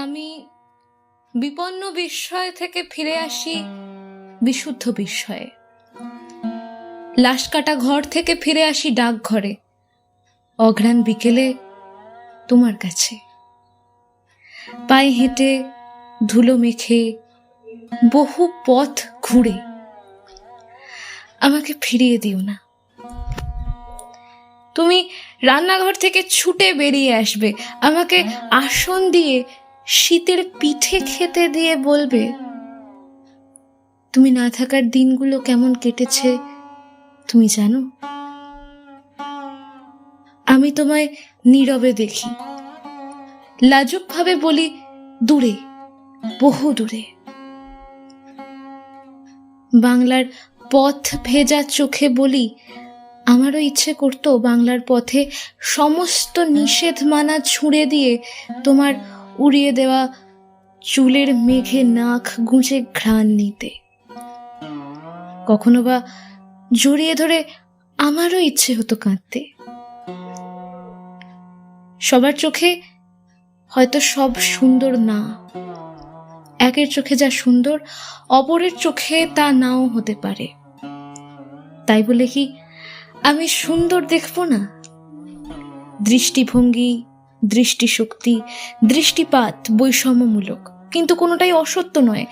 আমি বিপন্ন বিস্ময় থেকে ফিরে আসি বিশুদ্ধ বিস্ময়ে। লাশ কাটা ঘর থেকে ফিরে আসি ডাকঘরে, অঘ্রাণ বিকেলে তোমার কাছে। পায়ে হেঁটে, ধুলো মেখে, বহু পথ ঘুরে আমাকে ফিরিয়ে দিও না। তুমি রান্নাঘর থেকে ছুটে বেরিয়ে আসবে, আমাকে আসন দিয়ে শীতের পিঠে খেতে দিয়ে বলবে, তুমি না থাকার দিনগুলো কেমন কেটেছে তুমি জানো? আমি তোমায় নীরবে দেখি, লাজুক ভাবে বলি, দূরে, বহু দূরে। বাংলার পথ ভেজা চোখে বলি, আমারও ইচ্ছে করতো বাংলার পথে সমস্ত নিষেধ মানা ছুঁড়ে দিয়ে তোমার উড়িয়ে দেওয়া চুলের মেঘে নাক গুঁজে ঘ্রাণ নিতে। কখনো বা জড়িয়ে ধরে আমারও ইচ্ছে হতো কাঁদতে। সবার চোখে হয়তো সব সুন্দর না, একের চোখে যা সুন্দর অপরের চোখে তা নাও হতে পারে। তাই বলে কি আমি সুন্দর দেখবো না? দৃষ্টিভঙ্গি, দৃষ্টিশক্তি, দৃষ্টিপাত বৈষম্যমূলক, কিন্তু কোনোটাই অসত্য নয়।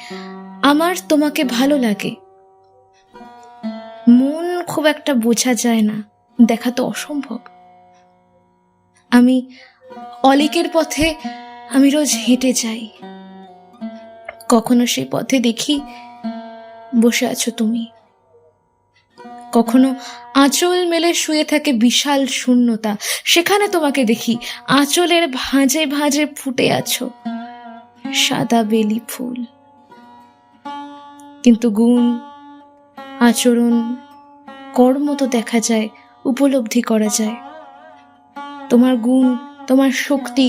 আমার তোমাকে ভালো লাগে। মন খুব একটা বোঝা যায় না, দেখা তো অসম্ভব। আমি অলিকের পথে আমি রোজ হেঁটে যাই, কখনো সেই পথে দেখি বসে আছো তুমি, কখনো আঁচল মেলে শুয়ে থাকে বিশাল শূন্যতা, সেখানে তোমাকে দেখি আঁচলের ভাঁজে ভাঁজে ফুটে আছো সাদা বেলি ফুল। কিন্তু গুণ, আচরণ, কর্ম তো দেখা যায়, উপলব্ধি করা যায়। তোমার গুণ, তোমার শক্তি,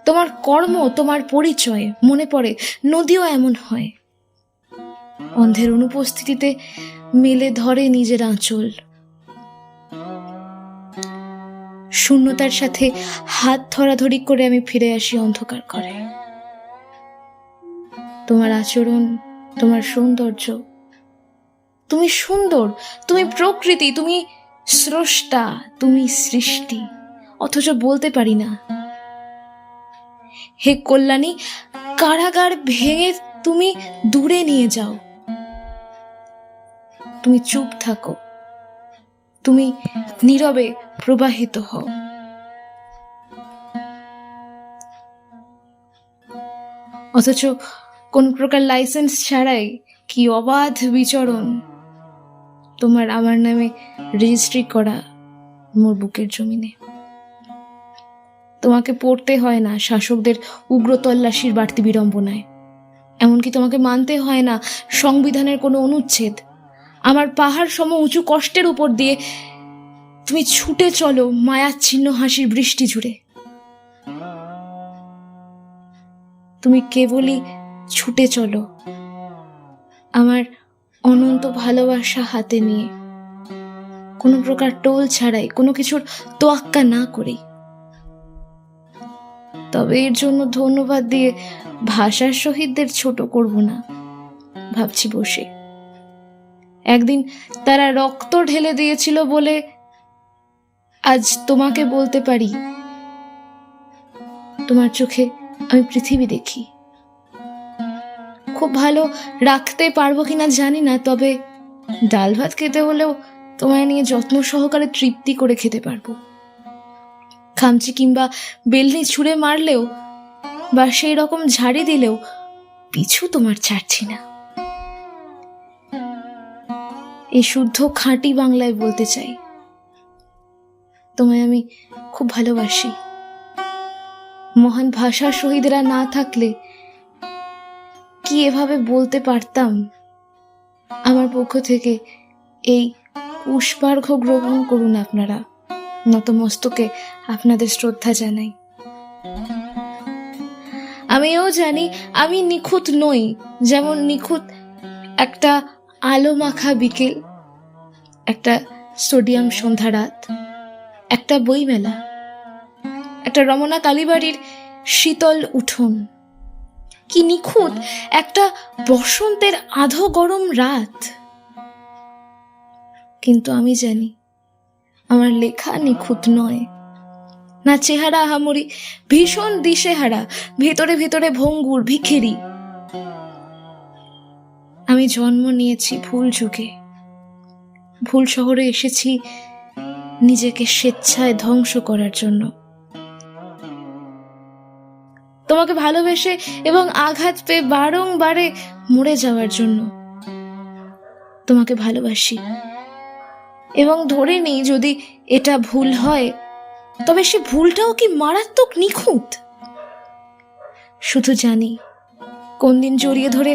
তোমার কর্ম, তোমার পরিচয় মনে পড়ে। নদীও এমন হয়, অন্ধের অনুপস্থিতিতে মেলে ধরে নিজের আঁচল। শূন্যতার সাথে হাত ধরাধরি করে আমি ফিরে আসি অন্ধকার ঘরে। তোমার আচরণ, তোমার সৌন্দর্য, তুমি সুন্দর, তুমি প্রকৃতি, তুমি স্রষ্টা, তুমি সৃষ্টি, অথচ বলতে পারি না। হে কল্যাণী, কারাগার ভেঙে তুমি দূরে নিয়ে যাও। তুমি চুপ থাকো, তুমি নীরবে প্রবাহিত হও। অথচ কোন প্রকার লাইসেন্স ছাড়াই কি অবাধ বিচরণ তোমার আমার নামে রেজিস্ট্রি করা মোর বুকের জমিনে। তোমাকে পড়তে হয় না শাসকদের উগ্র তল্লাশির বাড়তি বিড়ম্বনায়, এমনকি তোমাকে মানতে হয় না সংবিধানের কোনো অনুচ্ছেদ। আমার পাহাড় সম উঁচু কষ্টের উপর দিয়ে তুমি ছুটে চলো মায়াচ্ছিন্ন হাসির বৃষ্টি জুড়ে। তুমি কেবলই ছুটে চলো আমার অনন্ত ভালোবাসা হাতে নিয়ে, কোনো প্রকার টোল ছাড়াই, কোনো কিছুর তোয়াক্কা না করেই। তবে এর জন্য ধন্যবাদ দিয়ে ভাষার শহীদদের ছোট করব না, ভাবছি বসে। একদিন তারা রক্ত ঢেলে দিয়েছিল বলে আজ তোমাকে বলতে পারি, তোমার চোখে আমি পৃথিবী দেখি। খুব ভালো রাখতে পারবো কিনা জানি না, তবে ডাল ভাত খেতে হলেও তোমায় নিয়ে যত্ন সহকারে তৃপ্তি করে খেতে পারবো। খামচি কিংবা বেলনি ছুঁড়ে মারলেও বা সেই রকম ঝাড়ি দিলেও পিছু তোমার ছাড়ছি না। এই শুদ্ধ খাঁটি বাংলায় বলতে চাই, তোমায় আমি খুব ভালোবাসি। মহান ভাষা শহীদরা না থাকলে কি এভাবে বলতে পারতাম? আমার পক্ষ থেকে এই পুষ্পার্ঘ্য গ্রহণ করুন আপনারা, নতমস্তকে আপনাদের শ্রদ্ধা জানাই। আমিও জানি আমি নিখুঁত নই, যেমন নিখুঁত একটা আলো মাখা বিকেল, একটা সোডিয়াম সন্ধ্যা রাত, একটা বইমেলা, একটা রমনা কালীবাড়ির শীতল উঠোন, কি নিখুঁত একটা বসন্তের আধো গরম রাত। কিন্তু আমি জানি আমার লেখা নিখুঁত নয়, না চেহারা আহামরি, ভীষণ দিশেহারা, ভেতরে ভেতরে ভঙ্গুর, ভিখিরি। আমি জন্ম নিয়েছি ভুল যুগে, ভুল শহরে এসেছি নিজেকে স্বেচ্ছায় ধ্বংস করার জন্য। তোমাকে ভালোবেসে এবং আঘাত পেয়ে বারংবারে মরে যাওয়ার জন্য। তোমাকে ভালোবাসি এবং ধরে নিই যদি এটা ভুল হয়, তবে সে ভুলটাও কি মারাত্মক নিখুঁত। শুধু জানি কোন দিন জড়িয়ে ধরে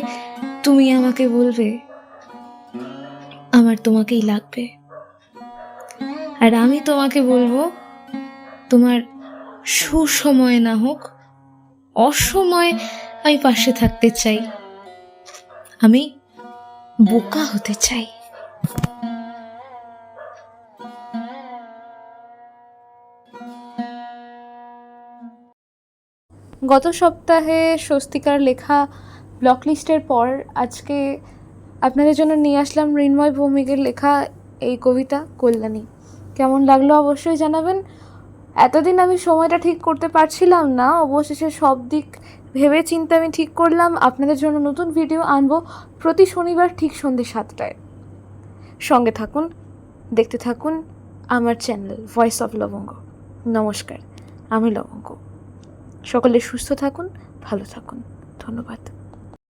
তুমি আমাকে বলবে আমার তোমাকেই লাগবে, আর আমি তোমাকে বলবো তোমার সুসময় না হোক, অসময় আমি পাশে থাকতে চাই। আমি বোকা হতে চাই। গত সপ্তাহে স্বস্তিকার লেখা ব্লকলিস্টের পর আজকে আপনাদের জন্য নিয়ে আসলাম মৃন্ময় ভৌমিকের লেখা এই কবিতা কল্যাণী। কেমন লাগলো অবশ্যই জানাবেন। এতদিন আমি সময়টা ঠিক করতে পারছিলাম না, অবশেষে সব দিক ভেবে চিন্তে আমি ঠিক করলাম আপনাদের জন্য নতুন ভিডিও আনবো প্রতি শনিবার ঠিক সন্ধ্যে 7টায়। সঙ্গে থাকুন, দেখতে থাকুন আমার চ্যানেল ভয়েস অফ লবঙ্গ। নমস্কার, আমি লবঙ্গ। সকলে সুস্থ থাকুন, ভালো থাকুন। ধন্যবাদ।